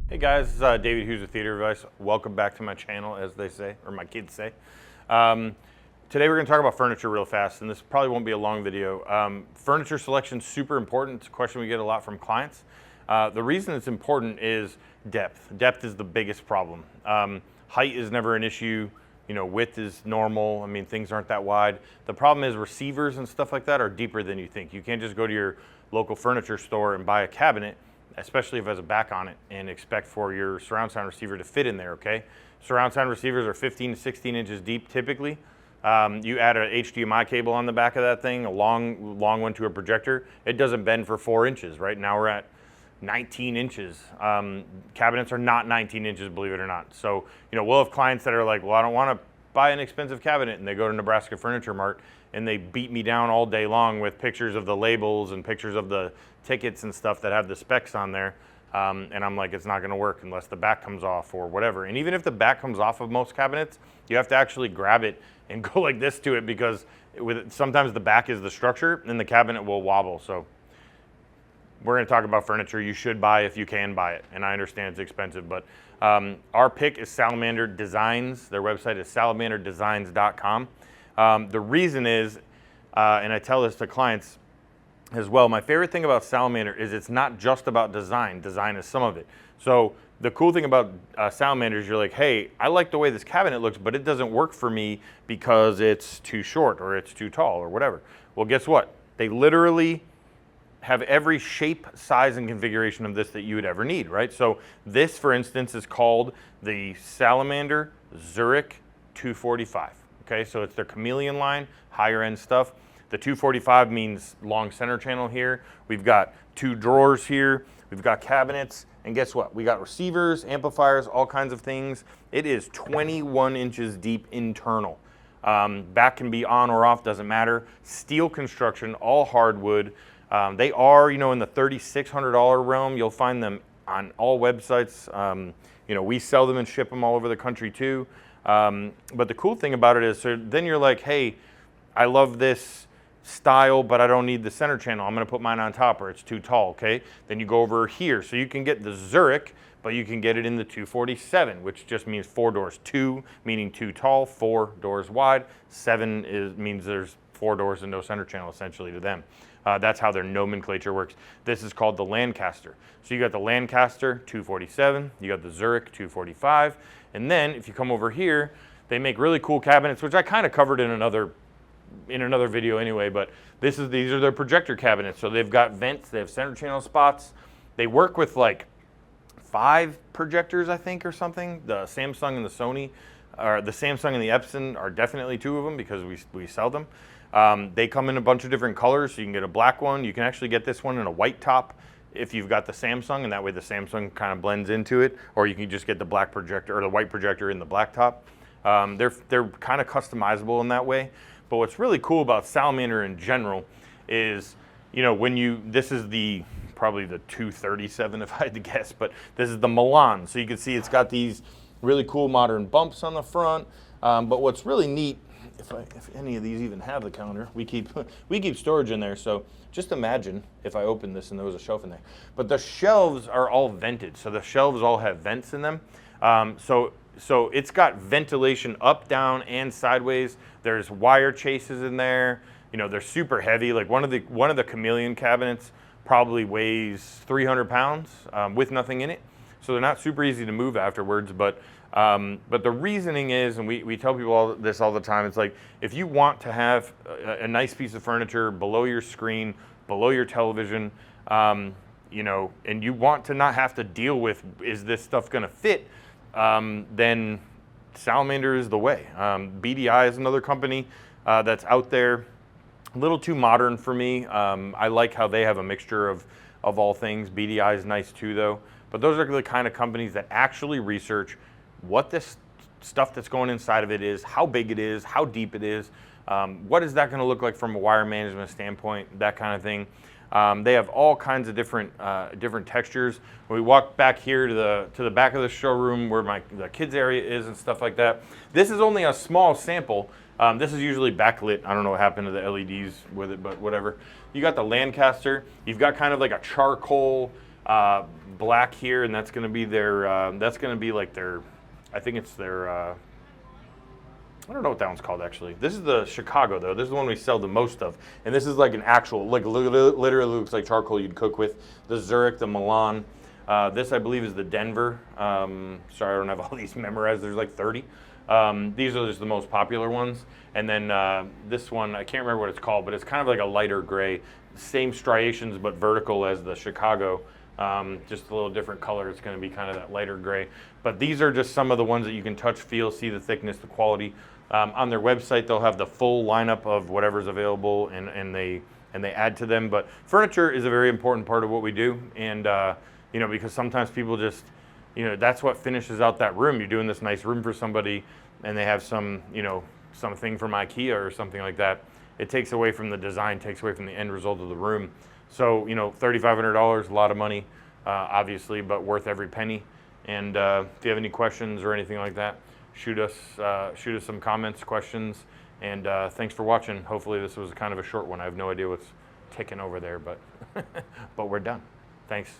Hey guys, this is David Hughes with Theater Advice. Welcome back to my channel, as they say, or my kids say. Today we're going to talk about furniture real fast, and this probably won't be a long video. Furniture selection is super important. It's a question we get a lot from clients. The reason it's important is depth. Depth is the biggest problem. Height is never an issue. You know, width is normal. I mean, things aren't that wide. The problem is receivers and stuff like that are deeper than you think. You can't just go to your local furniture store and buy a cabinet, especially if it has a back on it, and expect for your surround sound receiver to fit in there, okay? Surround sound receivers are 15 to 16 inches deep typically. You add an HDMI cable on the back of that thing, a long one to a projector, it doesn't bend for 4 inches, right? Now we're at 19 inches. Cabinets are not 19 inches, believe it or not. So, you know, we'll have clients that are like, well, I don't want to buy an expensive cabinet, and they go to Nebraska Furniture Mart and they beat me down all day long with pictures of the labels and pictures of the tickets and stuff that have the specs on there. And I'm like, it's not going to work unless the back comes off or whatever. And even if the back comes off of most cabinets, you have to actually grab it and go like this to it, because sometimes the back is the structure and the cabinet will wobble. So we're going to talk about furniture you should buy if you can buy it. And I understand it's expensive, but our pick is Salamander Designs. Their website is salamanderdesigns.com. The reason is, and I tell this to clients as well, my favorite thing about Salamander is it's not just about design. Design is some of it. So the cool thing about Salamander is you're like, hey, I like the way this cabinet looks, but it doesn't work for me because it's too short or it's too tall or whatever. Well, guess what? They literally have every shape, size, and configuration of this that you would ever need, right? So this, for instance, is called the Salamander Zurich 245. Okay, so it's their chameleon line, higher end stuff. The 245 means long center channel here. We've got 2 drawers here. We've got cabinets. And guess what? We got receivers, amplifiers, all kinds of things. It is 21 inches deep internal. Back can be on or off, doesn't matter. Steel construction, all hardwood. They are, you know, in the $3,600 realm. You'll find them on all websites. You know, we sell them and ship them all over the country too. But the cool thing about it is, so then you're like, hey, I love this style, but I don't need the center channel. I'm going to put mine on top, or it's too tall, okay? Then you go over here. So you can get the Zurich, but you can get it in the 247, which just means 4 doors. 2 meaning too tall, 4 doors wide. 7 means there's 4 doors and no center channel, essentially, to them. That's how their nomenclature works. This is called the Lancaster. So you got the Lancaster 247, you got the Zurich 245, and then if you come over here, they make really cool cabinets, which I kind of covered in another video anyway, but these are their projector cabinets. So they've got vents, they have center channel spots. They work with like 5 projectors, I think, or something. The Samsung and the Sony, or the Samsung and the Epson are definitely 2 of them because we sell them. They come in a bunch of different colors, so you can get a black one. You can actually get this one in a white top if you've got the Samsung, and that way the Samsung kind of blends into it, or you can just get the black projector or the white projector in the black top. They're kind of customizable in that way. But what's really cool about Salamander in general is, you know, this is probably the 237 if I had to guess, but this is the Milan. So you can see it's got these really cool modern bumps on the front. But what's really neat, if any of these even have the counter, we keep storage in there. So just imagine if I opened this and there was a shelf in there. But the shelves are all vented, so the shelves all have vents in them. So it's got ventilation up, down, and sideways. There's wire chases in there. You know, they're super heavy. Like one of the chameleon cabinets probably weighs 300 pounds with nothing in it. So they're not super easy to move afterwards. But the reasoning is, and we tell people this all the time, it's like, if you want to have a nice piece of furniture below your screen, below your television, you know, and you want to not have to deal with, is this stuff going to fit? Then Salamander is the way. BDI is another company that's out there, a little too modern for me. I like how they have a mixture of all things. BDI is nice too, though. But those are the kind of companies that actually research what this stuff that's going inside of it is, how big it is, how deep it is, what is that going to look like from a wire management standpoint, that kind of thing. They have all kinds of different textures. When we walk back here to the back of the showroom where the kids area is and stuff like that, this is only a small sample. This is usually backlit. I don't know what happened to the LEDs with it, but whatever. You got the Lancaster. You've got kind of like a charcoal black here, and that's going to be their, that's going to be like their, I think it's their, I don't know what that one's called actually. This is the Chicago though. This is the one we sell the most of. And this is like an actual, like literally looks like charcoal you'd cook with. The Zurich, the Milan. This I believe is the Denver. Sorry, I don't have all these memorized. There's like 30. These are just the most popular ones. And then this one, I can't remember what it's called, but it's kind of like a lighter gray. Same striations, but vertical as the Chicago. Just a little different color. It's going to be kind of that lighter gray. But these are just some of the ones that you can touch, feel, see the thickness, the quality. On their website, they'll have the full lineup of whatever's available, and they add to them. But furniture is a very important part of what we do, and you know, because sometimes people just, you know, that's what finishes out that room. You're doing this nice room for somebody, and they have some, you know, something from IKEA or something like that. It takes away from the design, takes away from the end result of the room. So, you know, $3,500, a lot of money, obviously, but worth every penny. And if you have any questions or anything like that, shoot us some comments, questions, and thanks for watching. Hopefully this was kind of a short one. I have no idea what's ticking over there, but but we're done. Thanks.